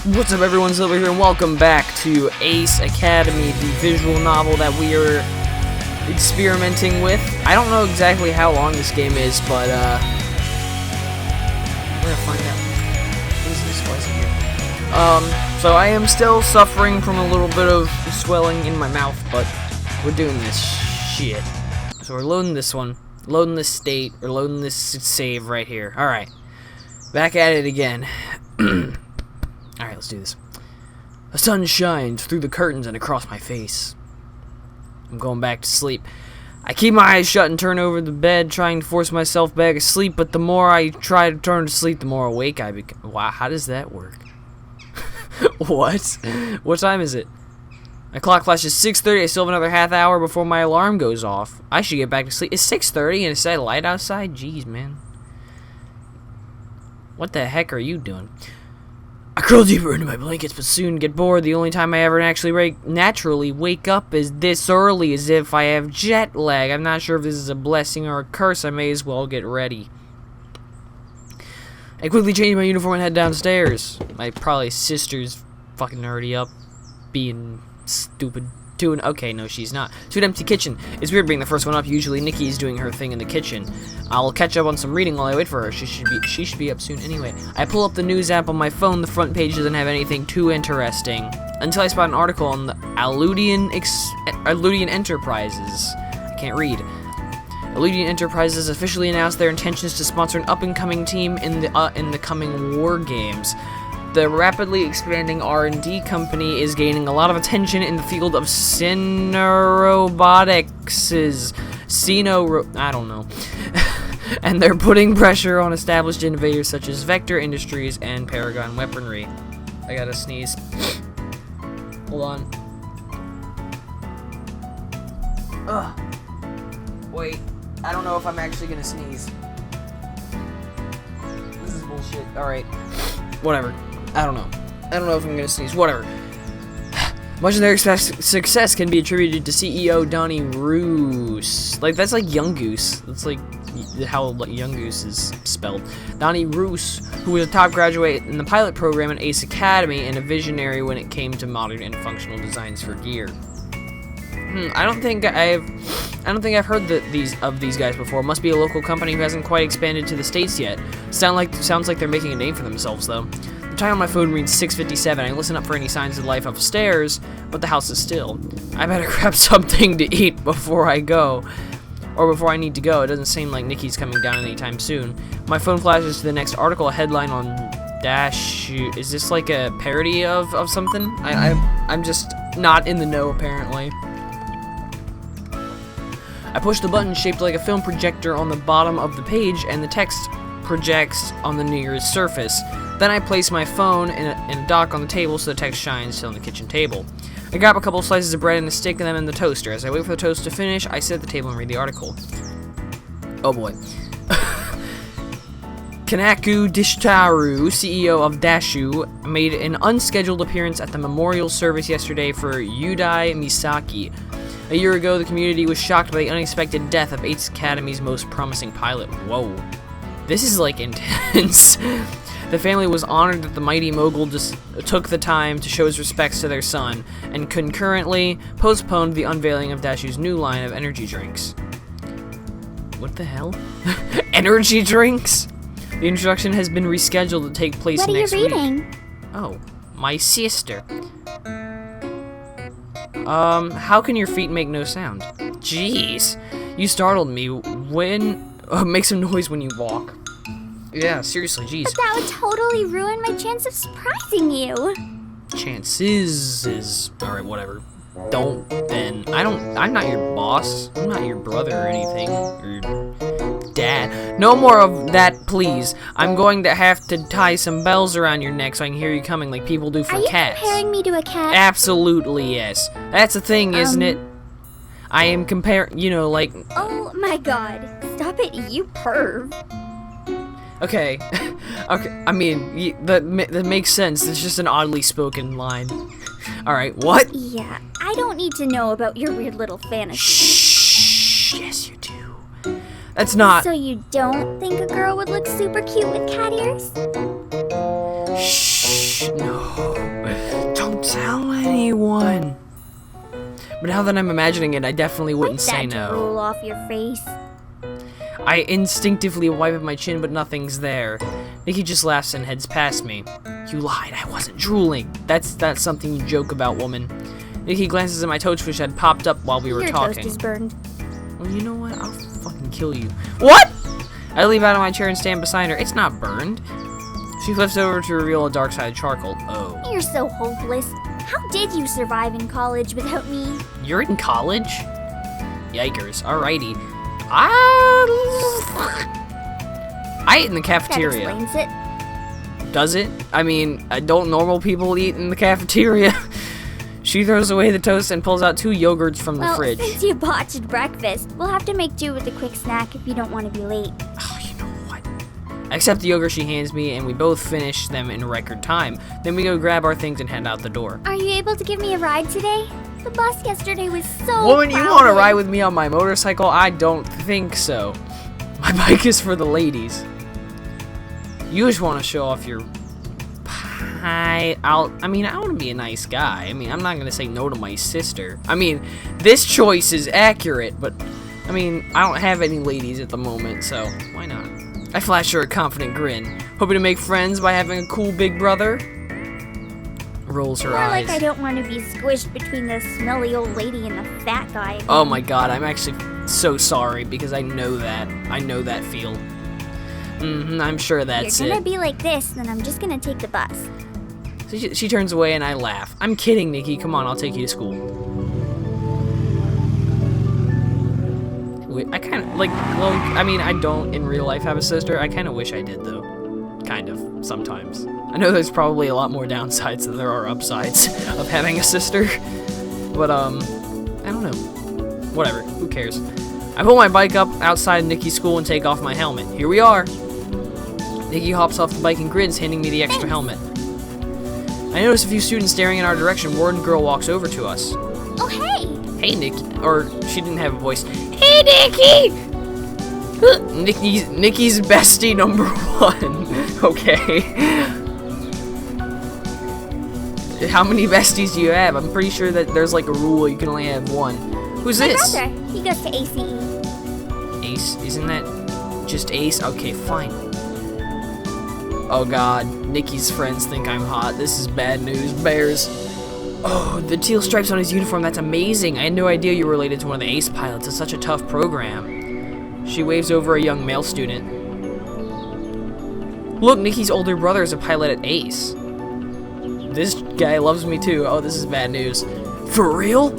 What's up, everyone? Silver here, and welcome back to Ace Academy, the visual novel that we are experimenting with. I don't know exactly how long this game is, but we're gonna find out. What is this? Why is it here? So I am still suffering from a little bit of swelling in my mouth, but we're doing this shit. So we're loading this one, loading this state, or loading this save right here. Alright, back at it again. Alright, let's do this. The sun shines through the curtains and across my face. I'm going back to sleep. I keep my eyes shut and turn over the bed, trying to force myself back asleep, but the more I try to turn to sleep, the more awake I become. Wow, how does that work? What? What time is it? My clock flashes 6:30. I still have another half hour before my alarm goes off. I should get back to sleep. It's 6:30 and it's that light outside? Jeez, man. What the heck are you doing? I curl deeper into my blankets, but soon get bored. The only time I ever actually naturally wake up is this early, as if I have jet lag. I'm not sure if this is a blessing or a curse. I may as well get ready. I quickly change my uniform and head downstairs. My probably sister's fucking already up, being stupid. Okay, no, she's not. To an empty kitchen. It's weird being the first one up. Usually Nikki's doing her thing in the kitchen. I'll catch up on some reading while I wait for her. She should be up soon anyway. I pull up the news app on my phone. The front page doesn't have anything too interesting until I spot an article on the Alludian Enterprises. I can't read. Alludian Enterprises officially announced their intentions to sponsor an up-and-coming team in the coming war games. The rapidly expanding R&D company is gaining a lot of attention in the field of xenorobotics. I don't know. And they're putting pressure on established innovators such as Vector Industries and Paragon Weaponry. I gotta sneeze. Hold on. Ugh. Wait. I don't know if I'm actually gonna sneeze. This is bullshit. Alright. Whatever. I don't know. I don't know if I'm gonna sneeze. Whatever. Much of their success can be attributed to CEO Donnie Roos. Like, that's like Young Goose. That's like how Young Goose is spelled. Donnie Roos, who was a top graduate in the pilot program at Ace Academy and a visionary when it came to modern and functional designs for gear. I don't think I've heard of these guys before. Must be a local company who hasn't quite expanded to the States yet. Sounds like they're making a name for themselves, though. The time on my phone reads 6:57. I listen up for any signs of life upstairs, but the house is still. I better grab something to eat before I go. Or before I need to go. It doesn't seem like Nikki's coming down anytime soon. My phone flashes to the next article, a headline on Dash. Is this like a parody of something? I'm just not in the know, apparently. I push the button shaped like a film projector on the bottom of the page, and the text projects on the nearest surface. Then I place my phone in a dock on the table so the text shines on the kitchen table. I grab a couple of slices of bread and stick them in the toaster. As I wait for the toast to finish, I sit at the table and read the article. Oh boy. Kanaku Dishitaru, CEO of Dashu, made an unscheduled appearance at the memorial service yesterday for Yudai Misaki. A year ago, the community was shocked by the unexpected death of Ace Academy's most promising pilot. Whoa. This is, like, intense. The family was honored that the mighty mogul just took the time to show his respects to their son, and concurrently postponed the unveiling of Dashu's new line of energy drinks. What the hell? Energy drinks? The introduction has been rescheduled to take place next week. What are you reading? Oh, my sister. How can your feet make no sound? Jeez, you startled me. Make some noise when you walk. Yeah, seriously, jeez. But that would totally ruin my chance of surprising you. Chances is... Alright, whatever. Don't, then. I'm not your boss. I'm not your brother or anything. Or dad. No more of that, please. I'm going to have to tie some bells around your neck so I can hear you coming like people do for cats. Are you comparing me to a cat? Absolutely, yes. That's the thing, isn't it? I am comparing, like... Oh my god. Stop it, you perv. Okay. Okay, I mean, that makes sense. It's just an oddly spoken line. Alright, what? Yeah, I don't need to know about your weird little fantasy. Shh. Yes, you do. That's not... So you don't think a girl would look super cute with cat ears? Shh. No. Don't tell anyone. But now that I'm imagining it, I definitely wouldn't say that no. drool off your face. I instinctively wipe at my chin, but nothing's there. Nikki just laughs and heads past me. You lied, I wasn't drooling. That's something you joke about, woman. Nikki glances at my toast, which had popped up while we were talking. Your toast is burned. Well, you know what? I'll fucking kill you. What? I leap out of my chair and stand beside her. It's not burned. She flips over to reveal a dark side of charcoal. Oh. You're so hopeless. How did you survive in college without me? You're in college? Yikers. Alrighty. I eat in the cafeteria. That explains it. Does it? I mean, don't normal people eat in the cafeteria? She throws away the toast and pulls out 2 yogurts from the fridge. Well, since you botched breakfast, we'll have to make do with a quick snack if you don't want to be late. Oh, you know what? I accept the yogurt she hands me, and we both finish them in record time. Then we go grab our things and head out the door. Are you able to give me a ride today? The bus yesterday was so Woman, you crowded. want to ride with me on my motorcycle? I don't think so. My bike is for the ladies. You just want to show off your pie. I want to be a nice guy. I mean, I'm not going to say no to my sister. I mean, this choice is accurate, but, I mean, I don't have any ladies at the moment, so why not? I flash her a confident grin, hoping to make friends by having a cool big brother. Rolls her More eyes. like I don't want to be squished between the smelly old lady and the fat guy. Oh my god, I'm actually so sorry because I know that. I know that feel. I'm sure that's You're gonna it. be like this, then I'm just gonna take the bus. So she turns away and I laugh. I'm kidding, Nikki. Come on, I'll take you to school. Wait, I kind of, I don't in real life have a sister. I kind of wish I did, though. Kind of, sometimes. I know there's probably a lot more downsides than there are upsides of having a sister. But, I don't know. Whatever, who cares? I pull my bike up outside Nikki's school and take off my helmet. Here we are. Nikki hops off the bike and grins, handing me the extra helmet. I notice a few students staring in our direction. Warden girl walks over to us. Oh, hey! Hey, Nikki. Or, she didn't have a voice. Hey, Nikki! Nikki's bestie number 1. Okay. How many besties do you have? I'm pretty sure that there's like a rule you can only have one. Who's My this? brother. He goes to ACE. Ace? Isn't that just Ace? Okay, fine. Oh god, Nikki's friends think I'm hot. This is bad news. Bears. Oh, the teal stripes on his uniform. That's amazing. I had no idea you were related to one of the ACE pilots. It's such a tough program. She waves over a young male student. Look, Nikki's older brother is a pilot at ACE. This guy loves me too. Oh, this is bad news. For real?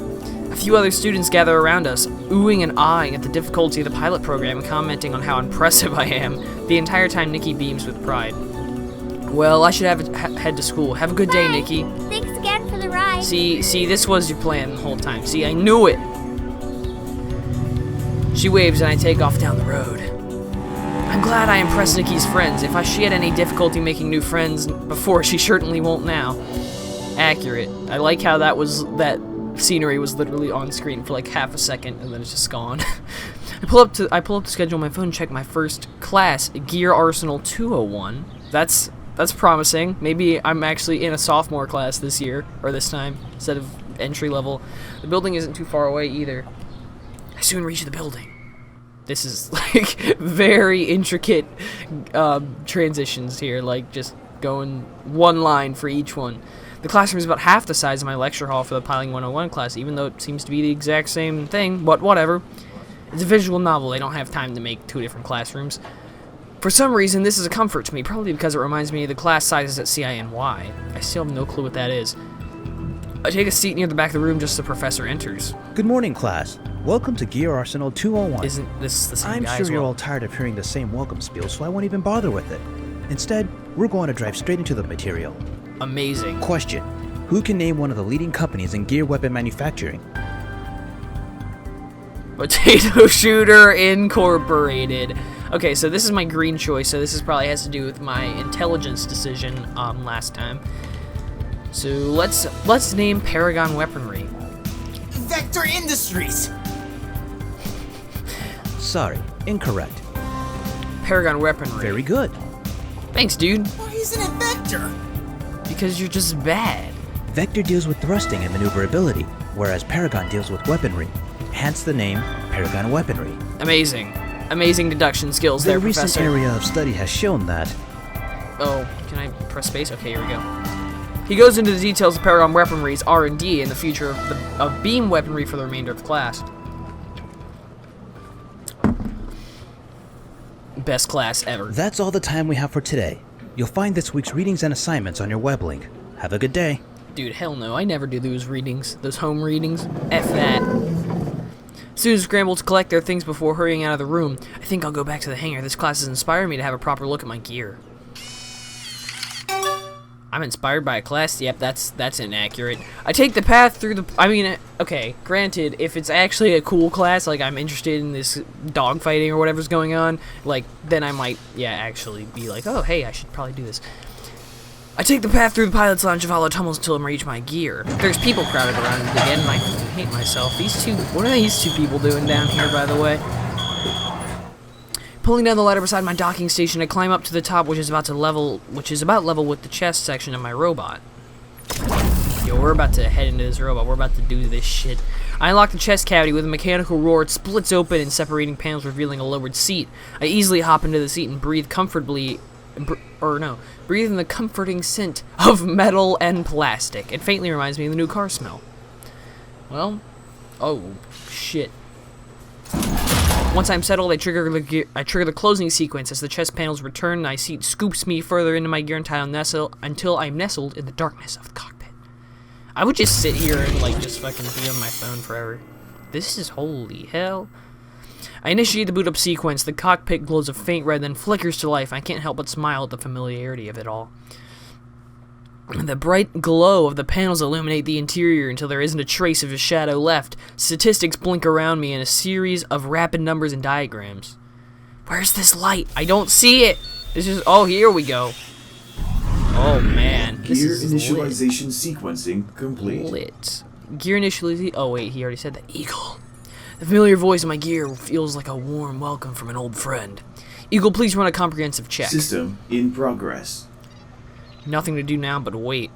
A few other students gather around us, oohing and ahhing at the difficulty of the pilot program and commenting on how impressive I am. The entire time, Nikki beams with pride. Well, I should head to school. Have a good day, Bye. Nikki. Thanks again for the ride. See, this was your plan the whole time. See, I knew it. She waves and I take off down the road. I'm glad I impressed Nikki's friends. If she had any difficulty making new friends before, she certainly won't now. Accurate. I like how that scenery was literally on screen for like half a second and then it's just gone. I pull up the schedule on my phone, check my first class, Gear Arsenal 201. That's promising. Maybe I'm actually in a sophomore class this year, or this time, instead of entry level. The building isn't too far away either. I soon reach the building. This is like very intricate transitions here, like just going one line for each one. The classroom is about half the size of my lecture hall for the Piloting 101 class, even though it seems to be the exact same thing, but whatever. It's a visual novel. They don't have time to make 2 different classrooms. For some reason, this is a comfort to me, probably because it reminds me of the class sizes at CINY. I still have no clue what that is. I take a seat near the back of the room just as the professor enters. Good morning, class. Welcome to Gear Arsenal 201. Isn't this the same I'm guy sure as you're well? all tired of hearing the same welcome spiel, so I won't even bother with it. Instead, we're going to drive straight into the material. Amazing. Question: who can name one of the leading companies in gear weapon manufacturing? Potato Shooter Incorporated. Okay, so this is my green choice, so this probably has to do with my intelligence decision last time. So let's name Paragon Weaponry. Vector Industries! Sorry, incorrect. Paragon Weaponry. Very good. Thanks, dude. Why isn't it Vector? Because you're just bad. Vector deals with thrusting and maneuverability, whereas Paragon deals with weaponry. Hence the name Paragon Weaponry. Amazing. Amazing deduction skills The there, recent Professor. area of study has shown that Oh, can I press space? Okay, here we go. He goes into the details of Paragon Weaponry's R&D and the future of beam weaponry for the remainder of the class. Best class ever. That's all the time we have for today. You'll find this week's readings and assignments on your web link. Have a good day. Dude, hell no. I never do those readings. Those home readings. F that. Students scramble to collect their things before hurrying out of the room. I think I'll go back to the hangar. This class has inspired me to have a proper look at my gear. I'm inspired by a class? Yep, that's inaccurate. I take the path through the... I mean, okay, granted, if it's actually a cool class, like I'm interested in this dogfighting or whatever's going on, like, then I might, yeah, actually be like, oh, hey, I should probably do this. I take the path through the pilot's lounge and follow tunnels until I reach my gear. There's people crowded around it again, and I hate myself. What are these two people doing down here, by the way? Pulling down the ladder beside my docking station, I climb up to the top, which is about level with the chest section of my robot. Yo, we're about to head into this robot. We're about to do this shit. I unlock the chest cavity with a mechanical roar. It splits open and separating panels, revealing a lowered seat. I easily hop into the seat and breathe comfortably. Breathe in the comforting scent of metal and plastic. It faintly reminds me of the new car smell. Well, oh shit. Once I'm settled, I trigger the closing sequence. As the chest panels return, my seat scoops me further into my gear until I'm nestled in the darkness of the cockpit. I would just sit here and like just fucking be on my phone forever. This is holy hell. I initiate the boot up sequence. The cockpit glows a faint red, then flickers to life. I can't help but smile at the familiarity of it all. The bright glow of the panels illuminate the interior until there isn't a trace of a shadow left. Statistics blink around me in a series of rapid numbers and diagrams. Where's this light? I don't see it! This is... Oh, here we go. Oh, man. This Gear is initialization sequencing complete. lit. Gear initialization... Oh, wait, he already said that. Eagle. The familiar voice in my gear feels like a warm welcome from an old friend. Eagle, please run a comprehensive check. System in progress. Nothing to do now but wait.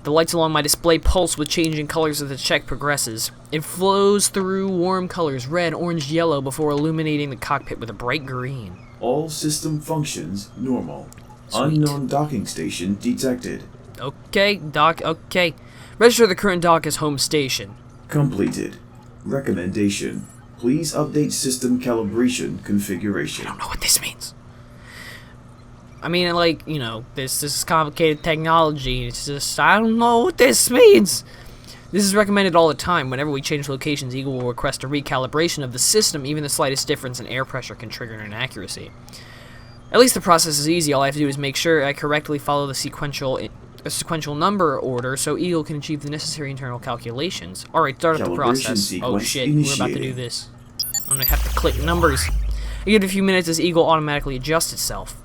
The lights along my display pulse with changing colors as the check progresses. It flows through warm colors, red, orange, yellow, before illuminating the cockpit with a bright green. All system functions normal. Sweet. Unknown docking station detected. Okay, dock, okay. Register the current dock as home station. Completed. Recommendation. Please update system calibration configuration. I don't know what this means. I mean, like, you know, this is complicated technology. It's just, I don't know what this means. This is recommended all the time. Whenever we change locations, Eagle will request a recalibration of the system. Even the slightest difference in air pressure can trigger an inaccuracy. At least the process is easy. All I have to do is make sure I correctly follow the sequential number order so Eagle can achieve the necessary internal calculations. Alright, start up the process. Oh shit, we're about to do this. I'm gonna have to click numbers. I give it a few minutes as Eagle automatically adjusts itself.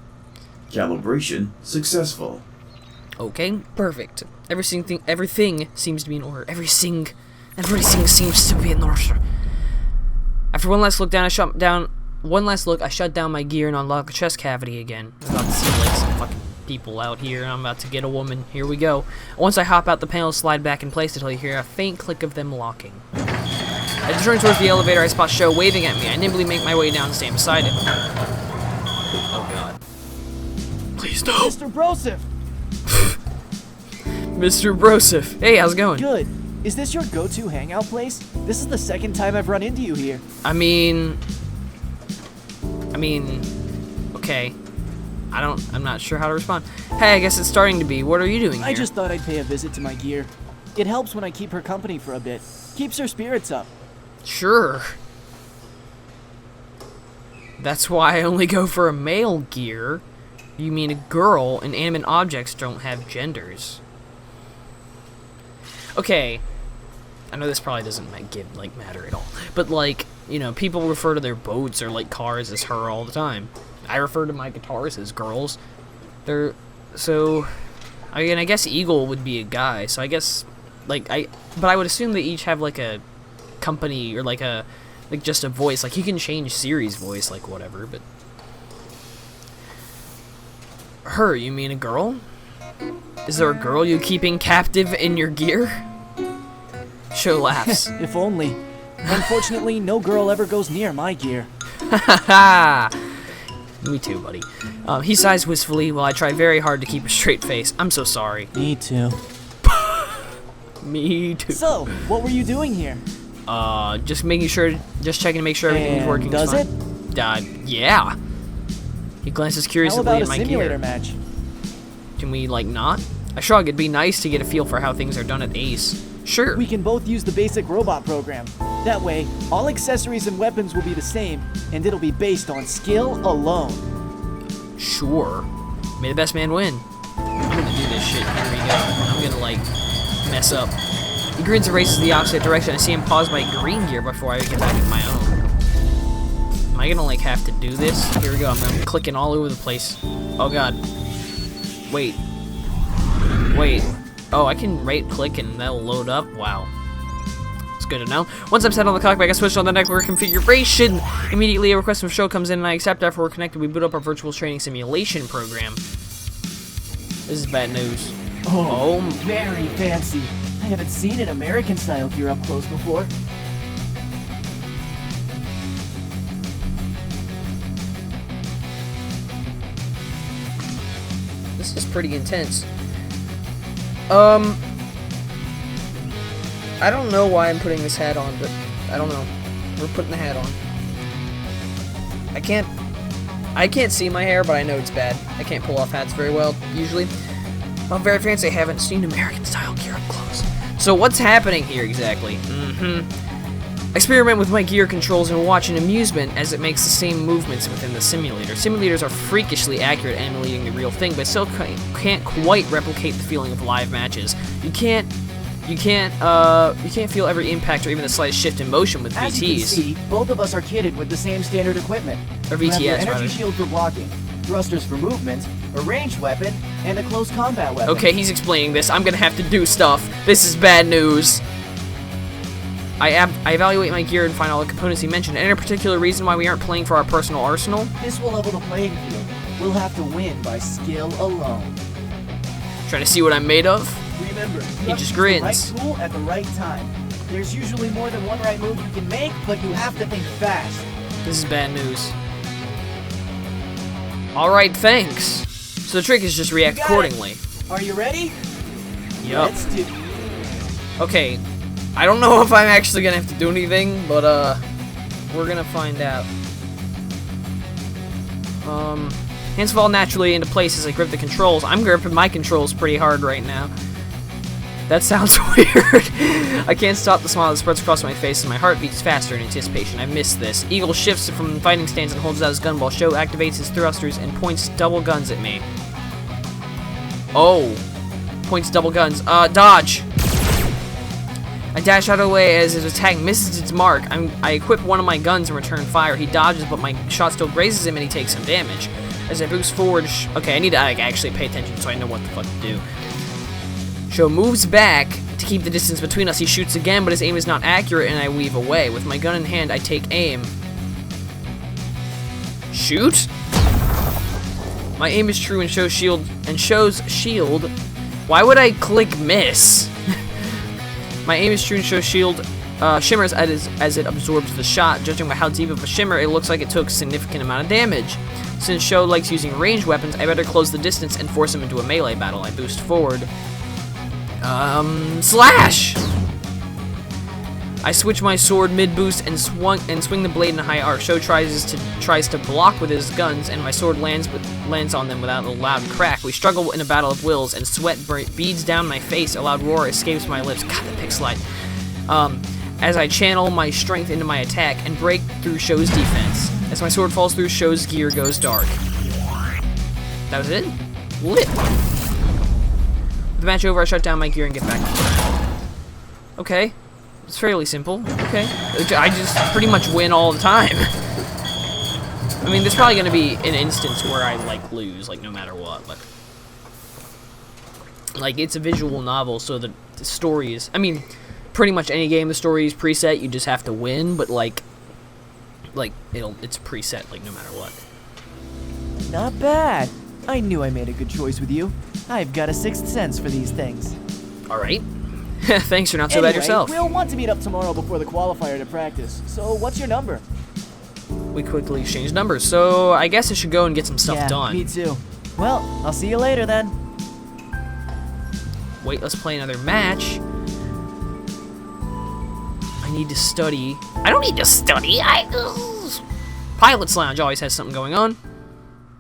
Calibration successful. Okay, perfect. Everything seems to be in order. Everything seems to be in order. After one last look, I shut down my gear and unlock the chest cavity again. I'm about to see like some fucking people out here, and I'm about to get a woman. Here we go. Once I hop out, the panels slide back in place until you hear a faint click of them locking. As I turn towards the elevator, I spot Sho waving at me. I nimbly make my way down and stand beside him. Oh god. Please no! Mr. Broseph! Mr. Broseph. Hey, how's it going? Good. Is this your go-to hangout place? This is the second time I've run into you here. I mean, okay. I'm not sure how to respond. Hey, I guess it's starting to be. What are you doing here? I just thought I'd pay a visit to my gear. It helps when I keep her company for a bit. Keeps her spirits up. Sure. That's why I only go for a male gear. You mean a girl, and animate objects don't have genders. Okay. I know this probably doesn't matter at all. But like, you know, people refer to their boats or like cars as her all the time. I refer to my guitars as girls. So I mean, I guess Eagle would be a guy, so I guess but I would assume they each have like a company or like just a voice. Like you can change Siri's voice, like whatever, but her, you mean a girl? Is there a girl you keeping captive in your gear? Show laughs. If only. Unfortunately, no girl ever goes near my gear. Haha. Me too, buddy. He sighs wistfully while I try very hard to keep a straight face. I'm so sorry. Me too. Me too. So, what were you doing here? Just making sure, just checking to make sure everything's And working. does fine. Yeah. He glances How curiously about a at my simulator gear. match? Can we, like, not? I shrug. It'd be nice to get a feel for how things are done at Ace. Sure. We can both use the basic robot program. That way, all accessories and weapons will be the same, and it'll be based on skill alone. Sure. May the best man win. I'm gonna do this shit. Here we go. I'm gonna, like, mess up. He grins and races the opposite direction. I see him pause my green gear before I get back into my own. Am I gonna, like, have to do this? Here we go. I'm clicking all over the place. Oh, God. Wait. Oh, I can right-click and that'll load up? Wow. It's good to know. Once I'm set on the cockpit, I switch on the network configuration. Immediately, a request from show comes in and I accept. After we're connected, we boot up our virtual training simulation program. This is bad news. Oh, very fancy. I haven't seen an American-style gear up close before. This is pretty intense. I don't know why I'm putting this hat on, but I don't know. We're putting the hat on. I can't see my hair, but I know it's bad. I can't pull off hats very well, usually. I'm very fancy. I haven't seen American-style gear up close. So what's happening here exactly? Experiment with my gear controls and watch in amusement as it makes the same movements within the simulator. Simulators are freakishly accurate at emulating the real thing, but still can't quite replicate the feeling of live matches. You can't feel every impact or even the slightest shift in motion with As you can VTs. see, both of us are kitted with the same standard equipment. Or You have your VTS, energy rather. shield for blocking, thrusters for movement, a ranged weapon, and a close combat weapon. Okay, he's explaining this. I'm gonna have to do stuff. This is bad news. I evaluate my gear and find all the components he mentioned. Any particular reason why we aren't playing for our personal arsenal? This will level the playing field. We'll have to win by skill alone. Trying to see what I'm made of? Remember, He you have just to use the grins. right tool at the right time. There's usually more than one right move you can make, but you have to think fast. This is bad news. Alright, thanks. So the trick is just react You got accordingly. Are you ready? Yup. Let's do. Okay. I don't know if I'm actually gonna have to do anything, but we're gonna find out. Hands fall naturally into place as I grip the controls. I'm gripping my controls pretty hard right now. That sounds weird. I can't stop the smile that spreads across my face and my heart beats faster in anticipation. I missed this. Eagle shifts from fighting stance and holds out his gun while Sho activates his thrusters and points double guns at me. Oh. Points double guns. Dodge. I dash out of the way as his attack misses its mark. I equip one of my guns and return fire. He dodges, but my shot still grazes him and he takes some damage. As I boost forward, okay, I need to actually pay attention so I know what the fuck to do. Sho moves back to keep the distance between us. He shoots again, but his aim is not accurate and I weave away. With my gun in hand, I take aim. Shoot? My aim is true and Sho's shield. Why would I click miss? My aim is true and Sho's shield shimmers as it absorbs the shot. Judging by how deep of a shimmer, it looks like it took a significant amount of damage. Since Sho likes using ranged weapons, I better close the distance and force him into a melee battle. I boost forward. Slash! I switch my sword mid-boost and swing the blade in a high arc. Sho tries to block with his guns, and my sword lands on them without a loud crack. We struggle in a battle of wills, and sweat beads down my face. A loud roar escapes my lips. God, that pixel light. As I channel my strength into my attack and break through Sho's defense. As my sword falls through, Sho's gear goes dark. That was it? Lit. With the match over, I shut down my gear and get back. Okay. It's fairly simple. Okay. I just pretty much win all the time. I mean, there's probably going to be an instance where I, like, lose, like, no matter what, but... Like, it's a visual novel, so the story is... I mean, pretty much any game, the story is preset, you just have to win, but, like, it's preset, like, no matter what. Not bad. I knew I made a good choice with you. I've got a sixth sense for these things. Alright. Thanks, you're not so bad yourself. We'll want to meet up tomorrow before the qualifier to practice. So what's your number? We quickly exchanged numbers, so I guess I should go and get some stuff done. Me too. Well, I'll see you later then. Wait, let's play another match. I need to study. I don't need to study. Pilot's Lounge always has something going on.